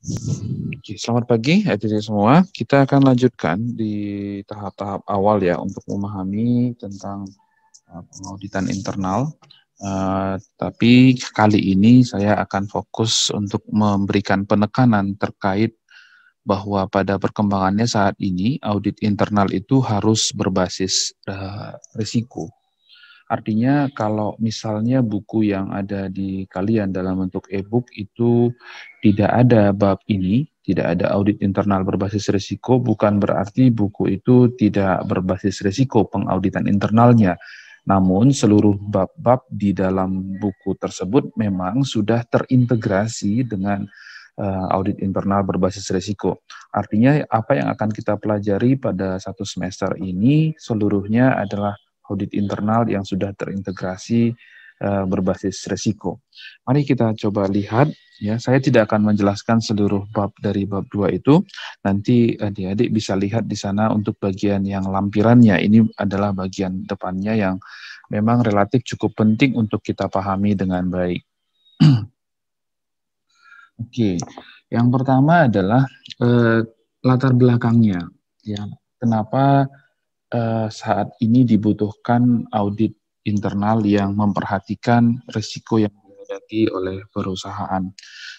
Oke, selamat pagi adik-adik semua. Kita akan lanjutkan di tahap-tahap awal ya untuk memahami tentang pengauditan internal. Tapi kali ini saya akan fokus untuk memberikan penekanan terkait bahwa pada perkembangannya saat ini audit internal itu harus berbasis risiko. Artinya kalau misalnya buku yang ada di kalian dalam bentuk e-book itu tidak ada bab ini, tidak ada audit internal berbasis risiko, bukan berarti buku itu tidak berbasis risiko pengauditan internalnya. Namun seluruh bab-bab di dalam buku tersebut memang sudah terintegrasi dengan audit internal berbasis risiko. Artinya apa yang akan kita pelajari pada satu semester ini seluruhnya adalah audit internal yang sudah terintegrasi berbasis risiko. Mari kita coba lihat ya. Saya tidak akan menjelaskan seluruh bab dari bab 2 itu. Nanti adik-adik bisa lihat di sana untuk bagian yang lampirannya. Ini adalah bagian depannya yang memang relatif cukup penting untuk kita pahami dengan baik. Oke, yang pertama adalah latar belakangnya. Ya, kenapa saat ini dibutuhkan audit internal yang memperhatikan risiko yang dihadapi oleh perusahaan.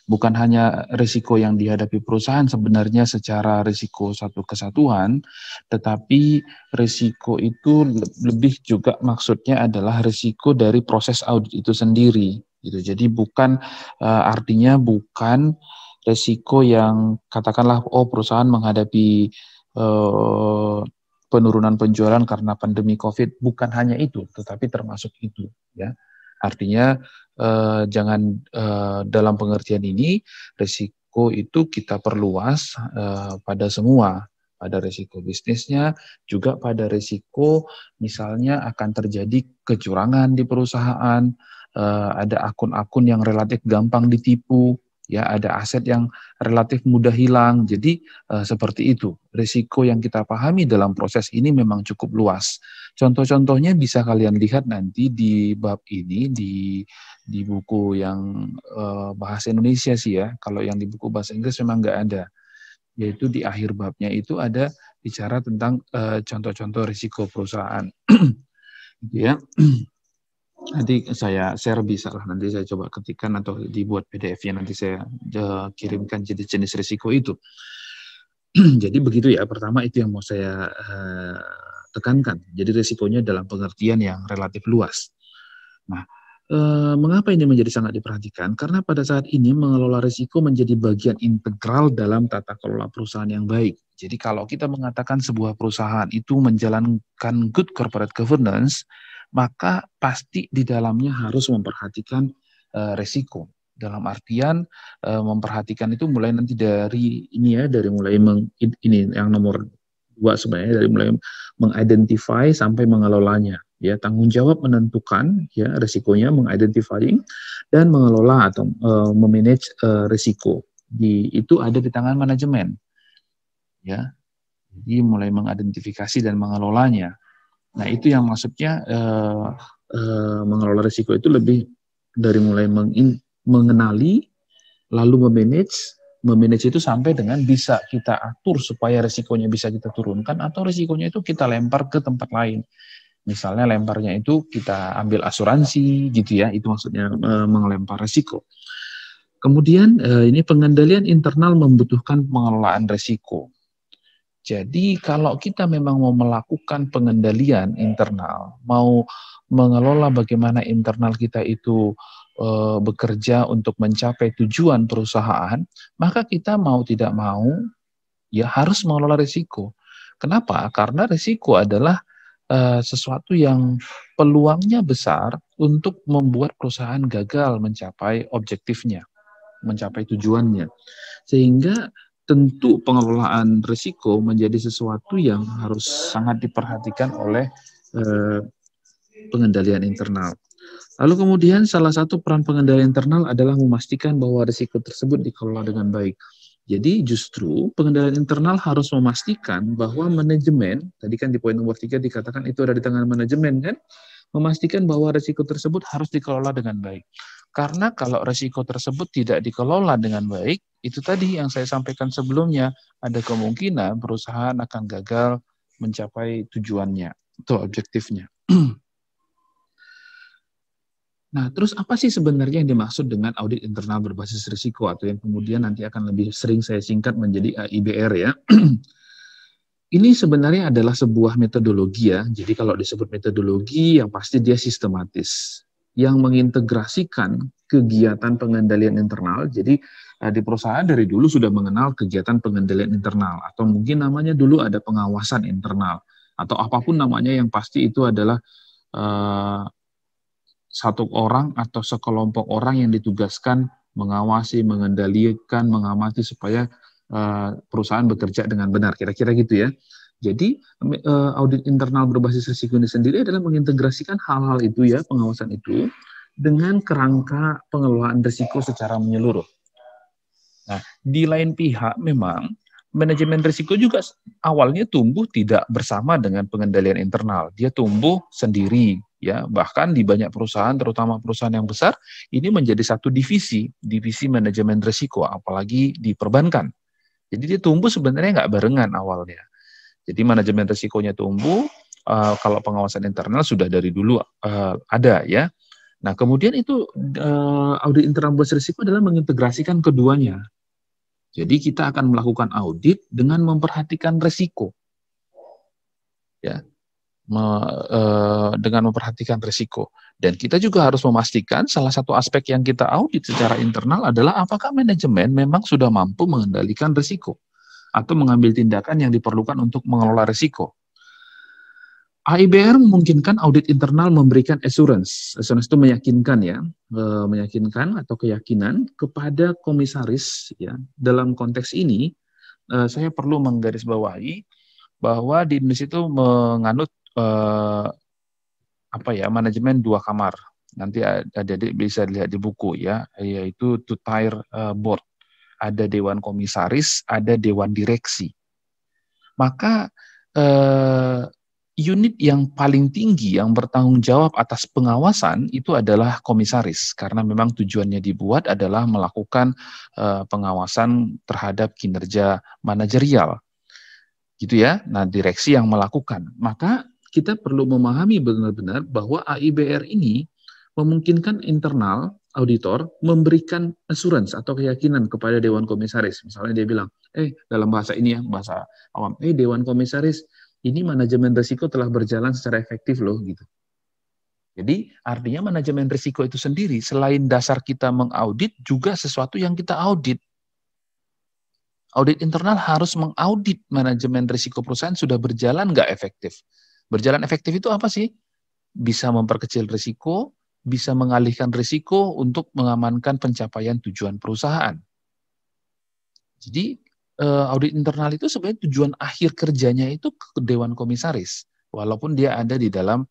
Bukan hanya risiko yang dihadapi perusahaan sebenarnya secara risiko satu kesatuan, tetapi risiko itu lebih juga maksudnya adalah risiko dari proses audit itu sendiri. Gitu. Jadi artinya bukan risiko yang katakanlah perusahaan menghadapi penurunan penjualan karena pandemi COVID, bukan hanya itu, tetapi termasuk itu, ya. Artinya jangan dalam pengertian ini risiko itu kita perluas pada semua, pada risiko bisnisnya, juga pada risiko misalnya akan terjadi kecurangan di perusahaan, ada akun-akun yang relatif gampang ditipu, ya ada aset yang relatif mudah hilang. Jadi seperti itu. Risiko yang kita pahami dalam proses ini memang cukup luas. Contoh-contohnya bisa kalian lihat nanti di bab ini di buku yang bahasa Indonesia sih ya. Kalau yang di buku bahasa Inggris memang nggak ada. Yaitu di akhir babnya itu ada bicara tentang contoh-contoh risiko perusahaan. Ya. Nanti saya share bisa lah, nanti saya coba ketikkan atau dibuat PDF-nya, nanti saya kirimkan jenis-jenis risiko itu. Jadi begitu ya, pertama itu yang mau saya tekankan. Jadi risikonya dalam pengertian yang relatif luas. Nah, mengapa ini menjadi sangat diperhatikan? Karena pada saat ini mengelola risiko menjadi bagian integral dalam tata kelola perusahaan yang baik. Jadi kalau kita mengatakan sebuah perusahaan itu menjalankan good corporate governance, maka pasti di dalamnya harus memperhatikan risiko. Dalam artian memperhatikan itu mulai nanti dari ini ya, dari mulai ini yang nomor 2 sebenarnya, dari mulai mengidentify sampai mengelolanya. Ya, tanggung jawab menentukan ya risikonya, mengidentifying dan mengelola atau memanage risiko. Itu ada di tangan manajemen. Ya. Jadi mulai mengidentifikasi dan mengelolanya. Nah, itu yang maksudnya mengelola risiko itu lebih dari mulai mengenali, lalu memanage itu sampai dengan bisa kita atur supaya risikonya bisa kita turunkan, atau risikonya itu kita lempar ke tempat lain. Misalnya lemparnya itu kita ambil asuransi gitu ya, itu maksudnya mengelempar risiko. Kemudian ini pengendalian internal membutuhkan pengelolaan risiko. Jadi kalau kita memang mau melakukan pengendalian internal, mau mengelola bagaimana internal kita itu bekerja untuk mencapai tujuan perusahaan, maka kita mau tidak mau ya harus mengelola risiko. Kenapa? Karena risiko adalah sesuatu yang peluangnya besar untuk membuat perusahaan gagal mencapai objektifnya, mencapai tujuannya. Sehingga tentu pengelolaan risiko menjadi sesuatu yang harus sangat diperhatikan oleh pengendalian internal. Lalu kemudian salah satu peran pengendalian internal adalah memastikan bahwa risiko tersebut dikelola dengan baik. Jadi justru pengendalian internal harus memastikan bahwa manajemen, tadi kan di poin nomor 3 dikatakan itu ada di tangan manajemen kan, memastikan bahwa risiko tersebut harus dikelola dengan baik. Karena kalau risiko tersebut tidak dikelola dengan baik, itu tadi yang saya sampaikan sebelumnya, ada kemungkinan perusahaan akan gagal mencapai tujuannya atau objektifnya. Nah, terus apa sih sebenarnya yang dimaksud dengan audit internal berbasis risiko atau yang kemudian nanti akan lebih sering saya singkat menjadi AIBR ya? Ini sebenarnya adalah sebuah metodologi ya. Jadi kalau disebut metodologi yang pasti dia sistematis yang mengintegrasikan kegiatan pengendalian internal. Jadi di perusahaan dari dulu sudah mengenal kegiatan pengendalian internal atau mungkin namanya dulu ada pengawasan internal atau apapun namanya yang pasti itu adalah satu orang atau sekelompok orang yang ditugaskan mengawasi, mengendalikan, mengamati supaya perusahaan bekerja dengan benar. Kira-kira gitu ya. Jadi audit internal berbasis risiko ini sendiri adalah mengintegrasikan hal-hal itu ya, pengawasan itu dengan kerangka pengelolaan risiko secara menyeluruh. Nah, di lain pihak memang manajemen risiko juga awalnya tumbuh tidak bersama dengan pengendalian internal. Dia tumbuh sendiri ya, bahkan di banyak perusahaan terutama perusahaan yang besar ini menjadi satu divisi manajemen risiko, apalagi di perbankan. Jadi dia tumbuh sebenarnya nggak barengan awalnya. Jadi manajemen risikonya tumbuh, kalau pengawasan internal sudah dari dulu ada ya. Nah kemudian itu audit internal berbasis risiko adalah mengintegrasikan keduanya. Jadi kita akan melakukan audit dengan memperhatikan risiko. Ya. Dengan memperhatikan risiko. Dan kita juga harus memastikan salah satu aspek yang kita audit secara internal adalah apakah manajemen memang sudah mampu mengendalikan risiko atau mengambil tindakan yang diperlukan untuk mengelola risiko. AIBR memungkinkan audit internal memberikan assurance. Assurance itu meyakinkan ya, meyakinkan atau keyakinan kepada komisaris ya. Dalam konteks ini saya perlu menggarisbawahi bahwa di Indonesia itu menganut manajemen 2 kamar. Nanti adik-adik bisa lihat di buku ya, yaitu two-tier board. Ada dewan komisaris, ada dewan direksi. Maka unit yang paling tinggi yang bertanggung jawab atas pengawasan itu adalah komisaris, karena memang tujuannya dibuat adalah melakukan pengawasan terhadap kinerja manajerial. Gitu ya. Nah, direksi yang melakukan. Maka kita perlu memahami benar-benar bahwa AIBR ini memungkinkan internal auditor memberikan assurance atau keyakinan kepada dewan komisaris. Misalnya dia bilang, dalam bahasa ini ya, bahasa awam, dewan komisaris, ini manajemen risiko telah berjalan secara efektif loh gitu. Jadi artinya manajemen risiko itu sendiri selain dasar kita mengaudit juga sesuatu yang kita audit. Audit internal harus mengaudit manajemen risiko perusahaan sudah berjalan nggak efektif. Berjalan efektif itu apa sih? Bisa memperkecil risiko, bisa mengalihkan risiko untuk mengamankan pencapaian tujuan perusahaan. Jadi audit internal itu sebenarnya tujuan akhir kerjanya itu ke dewan komisaris, walaupun dia ada di dalam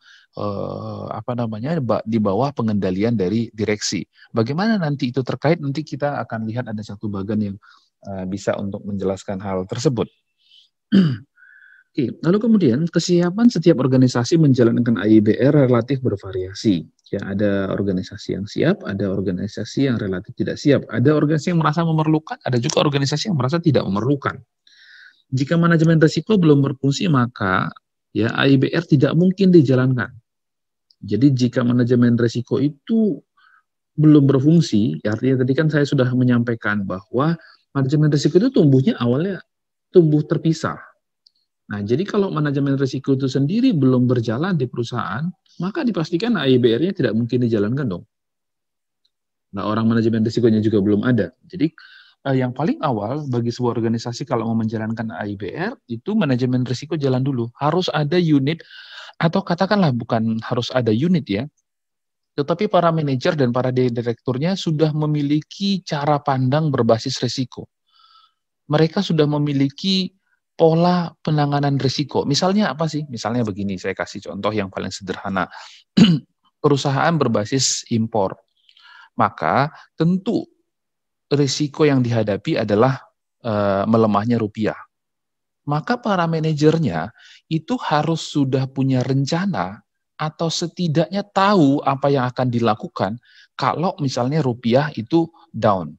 di bawah pengendalian dari direksi. Bagaimana nanti itu terkait? Nanti kita akan lihat ada satu bagian yang bisa untuk menjelaskan hal tersebut. Oke, lalu kemudian kesiapan setiap organisasi menjalankan AIBR relatif bervariasi. Ya, ada organisasi yang siap, ada organisasi yang relatif tidak siap. Ada organisasi yang merasa memerlukan, ada juga organisasi yang merasa tidak memerlukan. Jika manajemen risiko belum berfungsi, maka ya AIBR tidak mungkin dijalankan. Jadi jika manajemen risiko itu belum berfungsi, ya artinya tadi kan saya sudah menyampaikan bahwa manajemen risiko itu tumbuhnya awalnya tumbuh terpisah. Nah, jadi kalau manajemen risiko itu sendiri belum berjalan di perusahaan, maka dipastikan AIBR-nya tidak mungkin dijalankan dong. Nah, orang manajemen risikonya juga belum ada. Jadi yang paling awal bagi sebuah organisasi kalau mau menjalankan AIBR, itu manajemen risiko jalan dulu. Harus ada unit, atau katakanlah bukan harus ada unit ya, tetapi para manajer dan para direkturnya sudah memiliki cara pandang berbasis risiko. Mereka sudah memiliki pola penanganan risiko. Misalnya apa sih? Misalnya begini, saya kasih contoh yang paling sederhana. Perusahaan berbasis impor. Maka tentu risiko yang dihadapi adalah melemahnya rupiah. Maka para manajernya itu harus sudah punya rencana atau setidaknya tahu apa yang akan dilakukan kalau misalnya rupiah itu down.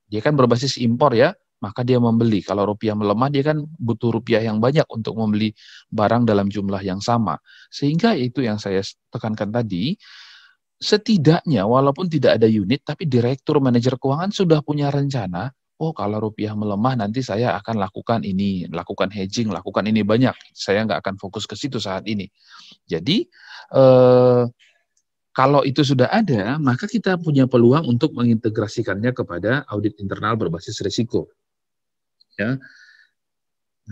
Dia kan berbasis impor ya, maka dia membeli. Kalau rupiah melemah, dia kan butuh rupiah yang banyak untuk membeli barang dalam jumlah yang sama. Sehingga itu yang saya tekankan tadi, setidaknya walaupun tidak ada unit, tapi direktur manajer keuangan sudah punya rencana, oh kalau rupiah melemah nanti saya akan lakukan ini, lakukan hedging, lakukan ini banyak. Saya nggak akan fokus ke situ saat ini. Jadi, kalau itu sudah ada, maka kita punya peluang untuk mengintegrasikannya kepada audit internal berbasis risiko. Ya.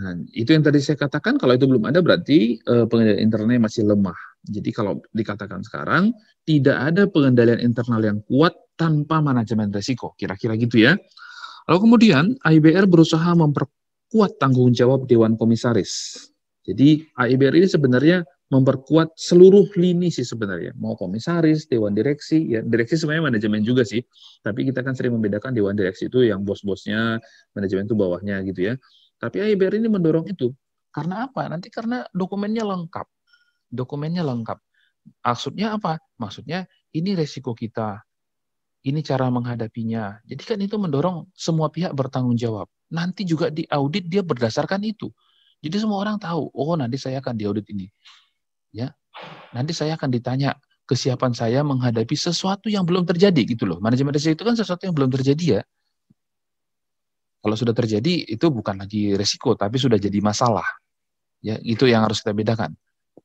Nah, itu yang tadi saya katakan, kalau itu belum ada berarti pengendalian internalnya masih lemah. Jadi kalau dikatakan sekarang, tidak ada pengendalian internal yang kuat tanpa manajemen risiko, kira-kira gitu ya. Lalu kemudian AIBR berusaha memperkuat tanggung jawab Dewan Komisaris. Jadi AIBR ini sebenarnya memperkuat seluruh lini sih sebenarnya, mau komisaris, dewan direksi, ya direksi sebenarnya manajemen juga sih, tapi kita kan sering membedakan dewan direksi itu yang bos-bosnya, manajemen itu bawahnya gitu ya. Tapi AIBR ini mendorong itu, karena apa? Nanti karena dokumennya lengkap, Maksudnya apa? Maksudnya ini resiko kita, ini cara menghadapinya. Jadi kan itu mendorong semua pihak bertanggung jawab. Nanti juga di audit dia berdasarkan itu. Jadi semua orang tahu, oh nanti saya akan diaudit ini. Ya, nanti saya akan ditanya kesiapan saya menghadapi sesuatu yang belum terjadi gitu loh. Manajemen risiko itu kan sesuatu yang belum terjadi ya. Kalau sudah terjadi itu bukan lagi risiko tapi sudah jadi masalah. Ya, itu yang harus kita bedakan.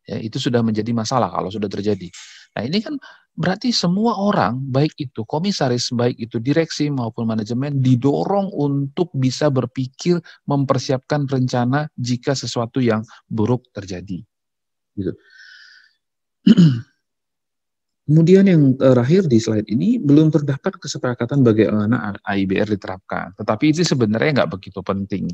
Ya, itu sudah menjadi masalah kalau sudah terjadi. Nah, ini kan berarti semua orang, baik itu komisaris, baik itu direksi maupun manajemen didorong untuk bisa berpikir mempersiapkan rencana jika sesuatu yang buruk terjadi. Gitu. Kemudian yang terakhir di slide ini, belum terdapat kesepakatan bagaimana AIBR diterapkan. Tetapi itu sebenarnya nggak begitu penting.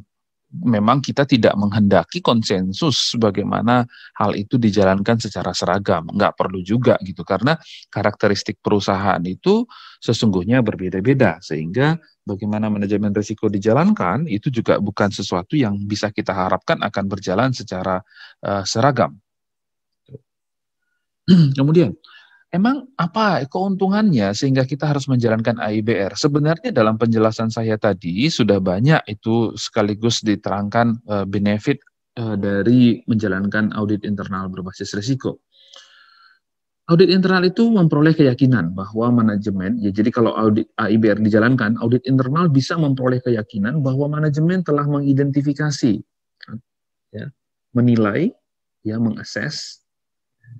Memang kita tidak menghendaki konsensus bagaimana hal itu dijalankan secara seragam. Nggak perlu juga gitu, karena karakteristik perusahaan itu sesungguhnya berbeda-beda. Sehingga bagaimana manajemen risiko dijalankan, itu juga bukan sesuatu yang bisa kita harapkan akan berjalan secara seragam. Kemudian, emang apa keuntungannya sehingga kita harus menjalankan AIBR? Sebenarnya dalam penjelasan saya tadi sudah banyak itu sekaligus diterangkan benefit dari menjalankan audit internal berbasis risiko. Audit internal itu memperoleh keyakinan bahwa manajemen, ya jadi kalau audit AIBR dijalankan, audit internal bisa memperoleh keyakinan bahwa manajemen telah mengidentifikasi, ya, menilai, ya, mengakses.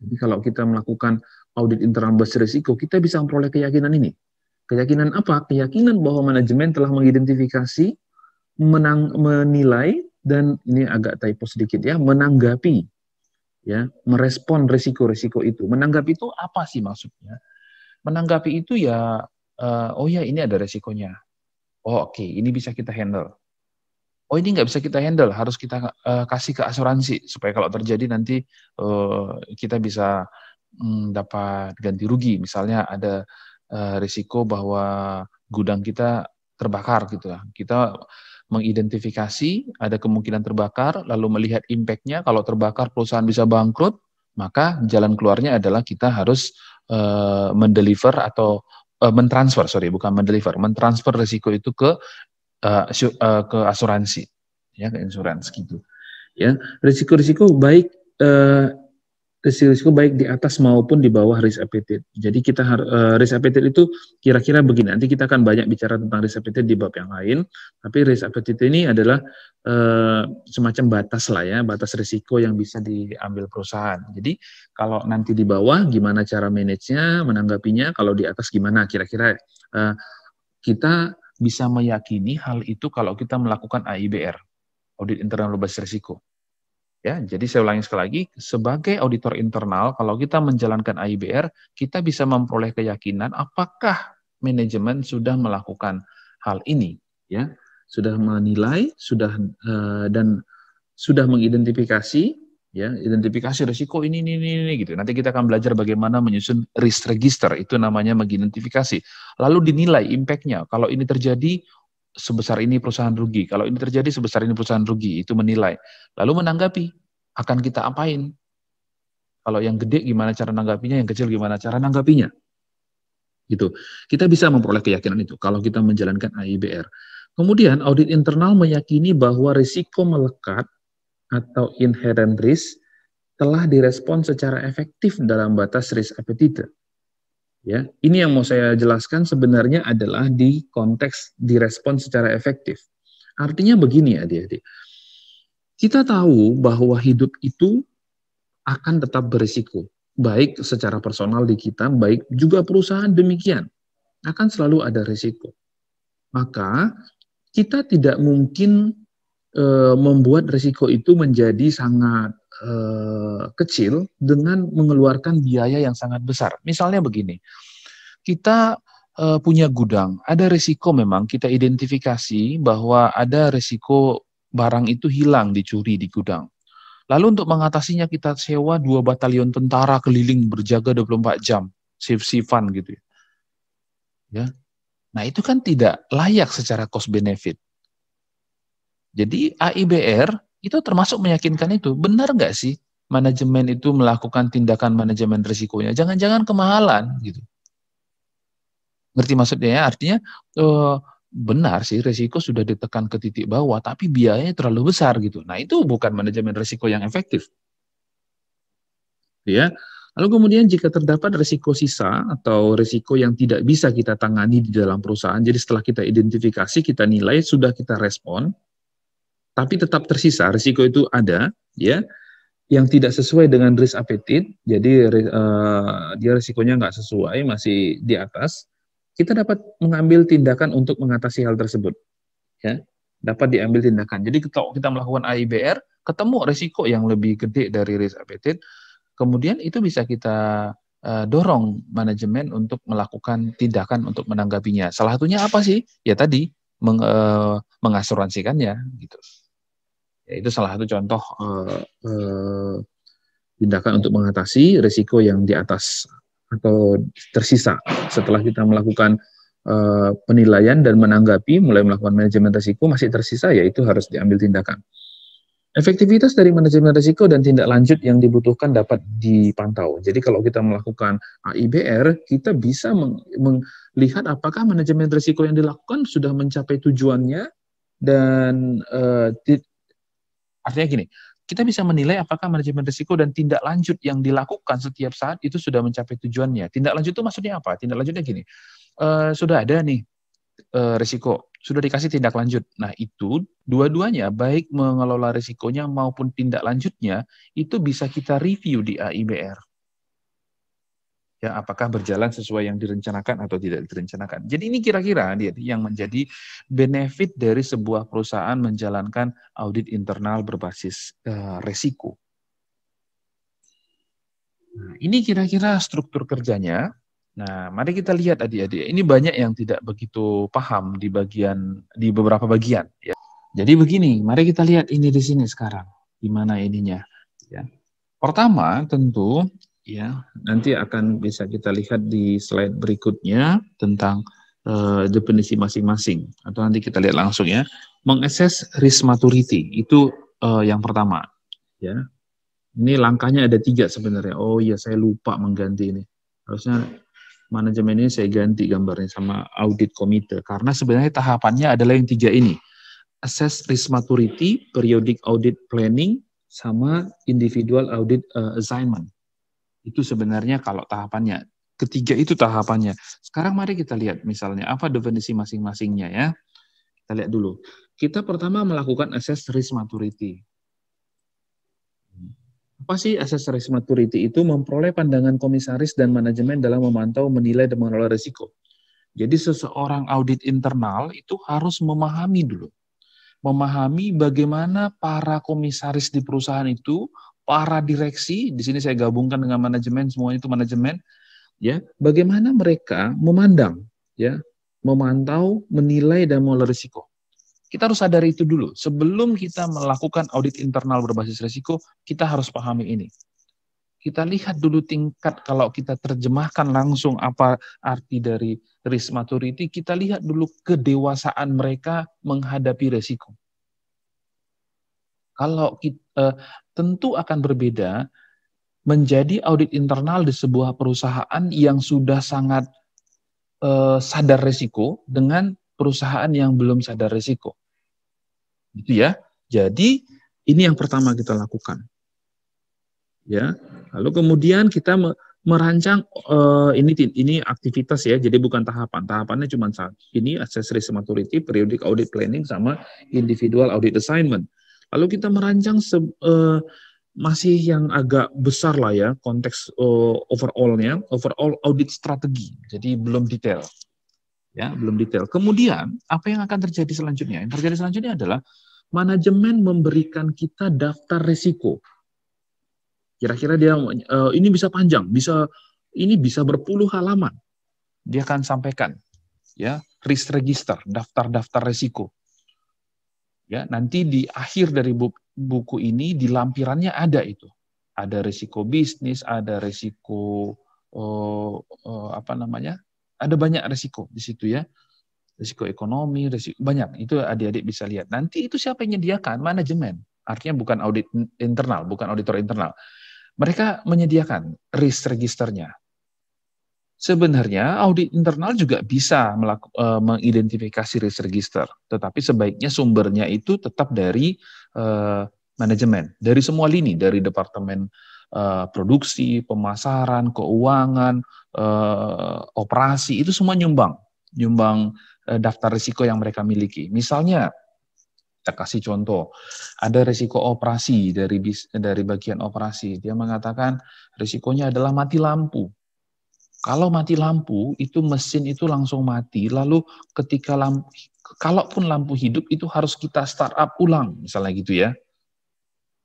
Jadi kalau kita melakukan audit internal berbasis risiko, kita bisa memperoleh keyakinan ini. Keyakinan apa? Keyakinan bahwa manajemen telah mengidentifikasi, menilai, dan ini agak typo sedikit ya, menanggapi, ya, merespon risiko-risiko itu. Menanggapi itu apa sih maksudnya? Menanggapi itu ya, oh ya ini ada risikonya. Oh oke, ini bisa kita handle. Oh ini nggak bisa kita handle, harus kita kasih ke asuransi supaya kalau terjadi nanti kita bisa dapat ganti rugi. Misalnya ada risiko bahwa gudang kita terbakar gitu ya. Kita mengidentifikasi ada kemungkinan terbakar, lalu melihat impact-nya. Kalau terbakar perusahaan bisa bangkrut, maka jalan keluarnya adalah kita harus mendeliver atau mentransfer, mentransfer risiko itu ke asuransi, ya, ke insurance gitu. Ya, risiko-risiko baik risiko baik di atas maupun di bawah risk appetite. Jadi kita risk appetite itu kira-kira begini. Nanti kita akan banyak bicara tentang risk appetite di bab yang lain. Tapi risk appetite ini adalah semacam batas lah ya, batas risiko yang bisa diambil perusahaan. Jadi kalau nanti di bawah gimana cara manage-nya, menanggapinya, kalau di atas gimana kira-kira kita bisa meyakini hal itu kalau kita melakukan AIBR, audit internal berbasis risiko. Ya, jadi saya ulangi sekali lagi, sebagai auditor internal, kalau kita menjalankan AIBR, kita bisa memperoleh keyakinan apakah manajemen sudah melakukan hal ini, ya, sudah menilai, sudah dan sudah mengidentifikasi, ya, identifikasi risiko ini gitu. Nanti kita akan belajar bagaimana menyusun risk register, itu namanya mengidentifikasi. Lalu dinilai impact-nya. Kalau ini terjadi sebesar ini perusahaan rugi, kalau ini terjadi sebesar ini perusahaan rugi, itu menilai. Lalu menanggapi, akan kita apain? Kalau yang gede gimana cara nanggapinya, yang kecil gimana cara nanggapinya? Gitu. Kita bisa memperoleh keyakinan itu kalau kita menjalankan AIBR. Kemudian audit internal meyakini bahwa risiko melekat atau inherent risk telah direspon secara efektif dalam batas risk appetite. Ya, ini yang mau saya jelaskan sebenarnya adalah di konteks direspon secara efektif. Artinya begini adik-adik. Kita tahu bahwa hidup itu akan tetap berisiko. Baik secara personal di kita, baik juga perusahaan demikian. Akan selalu ada risiko. Maka kita tidak mungkin membuat risiko itu menjadi sangat kecil dengan mengeluarkan biaya yang sangat besar. Misalnya begini, kita punya gudang, ada risiko memang kita identifikasi bahwa ada risiko barang itu hilang, dicuri di gudang. Lalu untuk mengatasinya kita sewa 2 batalion tentara keliling berjaga 24 jam, shift-shiftan gitu ya. Nah, itu kan tidak layak secara cost benefit. Jadi AIBR itu termasuk meyakinkan itu. Benar nggak sih manajemen itu melakukan tindakan manajemen risikonya? Jangan-jangan kemahalan gitu. Ngerti maksudnya ya? Artinya benar sih risiko sudah ditekan ke titik bawah, tapi biayanya terlalu besar gitu. Nah, itu bukan manajemen risiko yang efektif. Ya. Lalu kemudian jika terdapat risiko sisa atau risiko yang tidak bisa kita tangani di dalam perusahaan, jadi setelah kita identifikasi, kita nilai, sudah kita respon, tapi tetap tersisa, risiko itu ada, ya, yang tidak sesuai dengan risk appetite, jadi dia risikonya nggak sesuai, masih di atas, kita dapat mengambil tindakan untuk mengatasi hal tersebut. Ya, dapat diambil tindakan. Jadi kalau kita melakukan AIBR, ketemu risiko yang lebih gede dari risk appetite, kemudian itu bisa kita dorong manajemen untuk melakukan tindakan untuk menanggapinya. Salah satunya apa sih? Ya tadi, mengasuransikannya. Gitu. Ya, itu salah satu contoh tindakan untuk mengatasi risiko yang di atas atau tersisa setelah kita melakukan penilaian dan menanggapi, mulai melakukan manajemen risiko, masih tersisa, yaitu harus diambil tindakan. Efektivitas dari manajemen risiko dan tindak lanjut yang dibutuhkan dapat dipantau. Jadi kalau kita melakukan AIBR, kita bisa melihat apakah manajemen risiko yang dilakukan sudah mencapai tujuannya, dan artinya gini, kita bisa menilai apakah manajemen risiko dan tindak lanjut yang dilakukan setiap saat itu sudah mencapai tujuannya. Tindak lanjut itu maksudnya apa? Tindak lanjutnya gini, sudah ada nih risiko, sudah dikasih tindak lanjut. Nah, itu dua-duanya, baik mengelola risikonya maupun tindak lanjutnya, itu bisa kita review di AIBR. Ya, apakah berjalan sesuai yang direncanakan atau tidak direncanakan. Jadi ini kira-kira yang menjadi benefit dari sebuah perusahaan menjalankan audit internal berbasis risiko. Nah, ini kira-kira struktur kerjanya. Nah, mari kita lihat adik-adik. Ini banyak yang tidak begitu paham di beberapa bagian. Ya. Jadi begini, mari kita lihat ini di sini sekarang. Gimana ininya? Ya. Pertama, tentu, ya, nanti akan bisa kita lihat di slide berikutnya tentang definisi masing-masing. Atau nanti kita lihat langsung ya. Mengakses risk maturity itu yang pertama. Ya. Ini langkahnya ada 3 sebenarnya. Oh iya, saya lupa mengganti ini. Harusnya manajemen ini saya ganti gambarnya sama audit komite, karena sebenarnya tahapannya adalah yang 3 ini. Assess risk maturity, periodic audit planning, sama individual audit assignment. Itu sebenarnya kalau tahapannya. Ketiga itu tahapannya. Sekarang mari kita lihat misalnya apa definisi masing-masingnya ya. Kita lihat dulu. Kita pertama melakukan assess risk maturity. Apa sih assess risk maturity? Itu memperoleh pandangan komisaris dan manajemen dalam memantau, menilai, dan mengelola risiko. Jadi seseorang audit internal itu harus memahami dulu. Memahami bagaimana para komisaris di perusahaan itu, para direksi, di sini saya gabungkan dengan manajemen, semuanya itu manajemen, ya, bagaimana mereka memandang, ya, memantau, menilai, dan mengelola risiko. Kita harus sadari itu dulu. Sebelum kita melakukan audit internal berbasis risiko, kita harus pahami ini. Kita lihat dulu tingkat, kalau kita terjemahkan langsung apa arti dari risk maturity, kita lihat dulu kedewasaan mereka menghadapi risiko. Kalau kita, tentu akan berbeda menjadi audit internal di sebuah perusahaan yang sudah sangat sadar risiko dengan perusahaan yang belum sadar risiko. Gitu ya. Jadi ini yang pertama kita lakukan. Ya. Lalu kemudian kita merancang ini aktivitas ya. Jadi bukan tahapan. Tahapannya cuma satu. Ini assess risk maturity, periodic audit planning sama individual audit assignment. Lalu kita merancang masih yang agak besar lah ya konteks overall audit strategi. Jadi belum detail. Ya, belum detail. Kemudian, apa yang akan terjadi selanjutnya? Yang terjadi selanjutnya adalah manajemen memberikan kita daftar risiko. Kira-kira dia ini bisa panjang, ini bisa berpuluh halaman. Dia akan sampaikan ya, risk register, daftar-daftar risiko. Ya, nanti di akhir dari buku ini di lampirannya ada itu. Ada risiko bisnis, ada risiko ada banyak risiko di situ ya. Risiko ekonomi, risiko banyak. Itu adik-adik bisa lihat. Nanti itu siapa yang menyediakan? Manajemen. Artinya bukan audit internal, bukan auditor internal. Mereka menyediakan risk registernya. Sebenarnya audit internal juga bisa mengidentifikasi risk register, tetapi sebaiknya sumbernya itu tetap dari manajemen, dari semua lini, dari departemen produksi, pemasaran, keuangan, operasi, itu semua nyumbang daftar risiko yang mereka miliki. Misalnya, kita kasih contoh, ada risiko operasi dari bagian operasi. Dia mengatakan risikonya adalah mati lampu. Kalau mati lampu, itu mesin itu langsung mati. Lalu ketika kalaupun lampu hidup, itu harus kita startup ulang, misalnya gitu ya.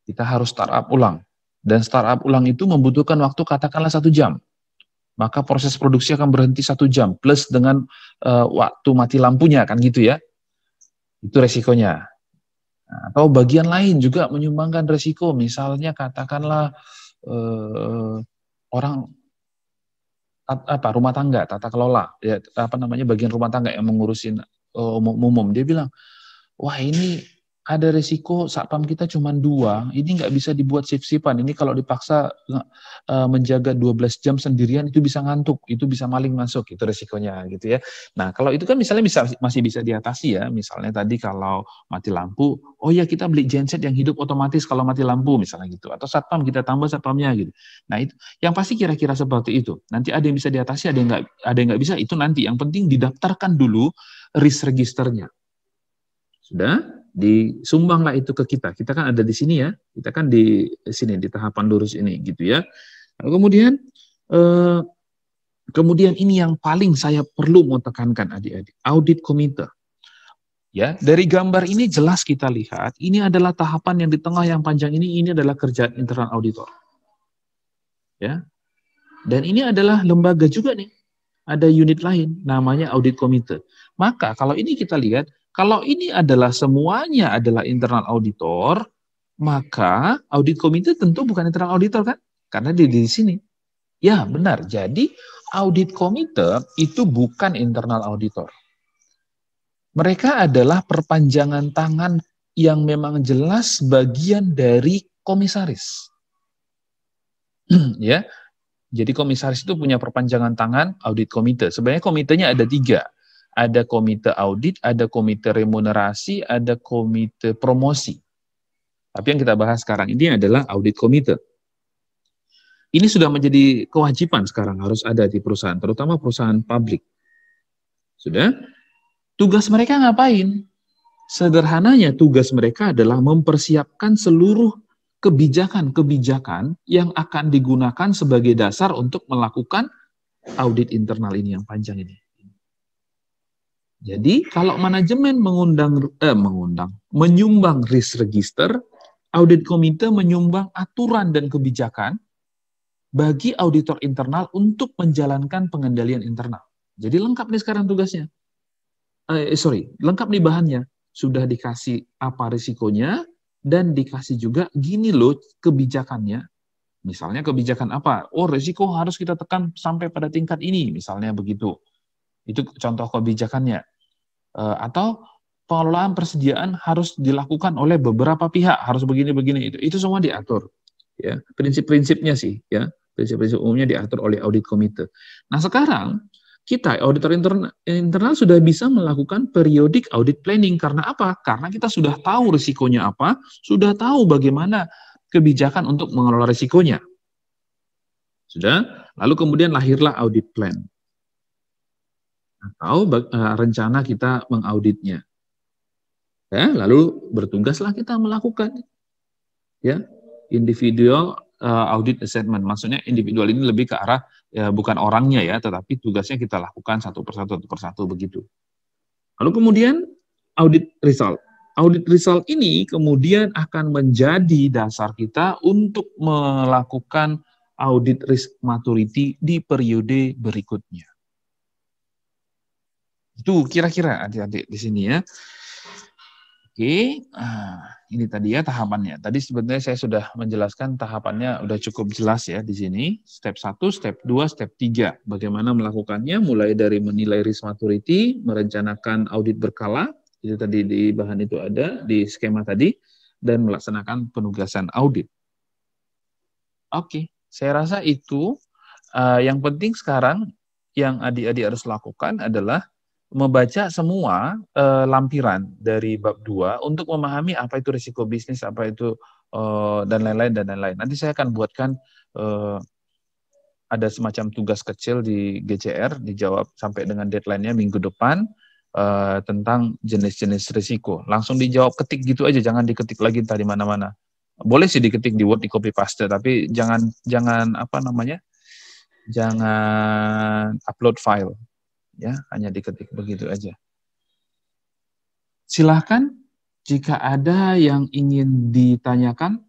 Kita harus startup ulang. Dan startup ulang itu membutuhkan waktu katakanlah 1 jam. Maka proses produksi akan berhenti 1 jam, plus dengan waktu mati lampunya, kan gitu ya. Itu resikonya. Nah, atau bagian lain juga menyumbangkan resiko, misalnya katakanlah rumah tangga, tata kelola, ya bagian rumah tangga yang mengurusin umum. Dia bilang, wah ini ada risiko satpam kita cuma 2, ini nggak bisa dibuat shift-shiftan, ini kalau dipaksa menjaga 12 jam sendirian itu bisa ngantuk, itu bisa maling masuk, itu risikonya gitu ya. Nah kalau itu kan misalnya masih bisa diatasi ya, misalnya tadi kalau mati lampu, oh ya kita beli genset yang hidup otomatis kalau mati lampu misalnya gitu, atau satpam kita tambah satpamnya gitu. Nah itu yang pasti kira-kira seperti itu. Nanti ada yang bisa diatasi, ada yang nggak bisa, itu nanti. Yang penting didaftarkan dulu risk registernya. Sudah? Disumbanglah itu ke kita. Kita kan ada di sini ya. Kita kan di sini di tahapan lurus ini gitu ya. Lalu kemudian ini yang paling saya perlu mau tekankan adik-adik, audit komite. Ya, dari gambar ini jelas kita lihat ini adalah tahapan yang di tengah yang panjang ini adalah kerjaan internal auditor. Ya. Dan ini adalah lembaga juga nih. Ada unit lain namanya audit komite. Maka kalau ini kita lihat, kalau ini adalah semuanya adalah internal auditor, maka audit komite tentu bukan internal auditor kan? Karena di sini. Ya, benar. Jadi audit komite itu bukan internal auditor. Mereka adalah perpanjangan tangan yang memang jelas bagian dari komisaris. Ya. Jadi komisaris itu punya perpanjangan tangan audit komite. Sebenarnya komitenya ada 3. Ada komite audit, ada komite remunerasi, ada komite promosi. Tapi yang kita bahas sekarang ini adalah audit komite. Ini sudah menjadi kewajiban sekarang harus ada di perusahaan, terutama perusahaan publik. Sudah? Tugas mereka ngapain? Sederhananya tugas mereka adalah mempersiapkan seluruh kebijakan-kebijakan yang akan digunakan sebagai dasar untuk melakukan audit internal ini yang panjang ini. Jadi kalau manajemen menyumbang risk register, audit komite menyumbang aturan dan kebijakan bagi auditor internal untuk menjalankan pengendalian internal. Jadi lengkap nih sekarang tugasnya. Lengkap nih bahannya. Sudah dikasih apa risikonya, dan dikasih juga gini loh kebijakannya. Misalnya kebijakan apa? Oh, risiko harus kita tekan sampai pada tingkat ini, misalnya begitu. Itu contoh kebijakannya. Atau pengelolaan persediaan harus dilakukan oleh beberapa pihak, harus begini-begini. Itu semua diatur. Ya, prinsip-prinsipnya sih, ya. Prinsip-prinsip umumnya diatur oleh audit komite. Nah, sekarang kita, auditor internal sudah bisa melakukan periodic audit planning. Karena apa? Karena kita sudah tahu risikonya apa, sudah tahu bagaimana kebijakan untuk mengelola risikonya. Sudah, lalu kemudian lahirlah audit plan. Atau rencana kita mengauditnya. Ya, lalu bertugaslah kita melakukan ya individual audit assessment. Maksudnya individual ini lebih ke arah ya, bukan orangnya ya, tetapi tugasnya kita lakukan satu persatu begitu. Lalu kemudian audit result. Audit result ini kemudian akan menjadi dasar kita untuk melakukan audit risk maturity di periode berikutnya. Itu kira-kira adik-adik di sini ya. Oke, ini tadi ya tahapannya. Tadi sebenarnya saya sudah menjelaskan tahapannya udah cukup jelas ya di sini. Step 1, step 2, step 3. Bagaimana melakukannya, mulai dari menilai risk maturity, merencanakan audit berkala, itu tadi di bahan itu ada, di skema tadi, dan melaksanakan penugasan audit. Oke, saya rasa itu yang penting sekarang yang adik-adik harus lakukan adalah membaca semua lampiran dari bab 2 untuk memahami apa itu risiko bisnis, apa itu dan lain-lain. Nanti saya akan buatkan ada semacam tugas kecil di GCR, dijawab sampai dengan deadline-nya minggu depan tentang jenis-jenis risiko. Langsung dijawab, ketik gitu aja, jangan diketik lagi entah di mana-mana. Boleh sih diketik di Word, di copy paste, tapi jangan apa namanya? Jangan upload file. Ya, hanya diketik begitu aja. Silahkan jika ada yang ingin ditanyakan,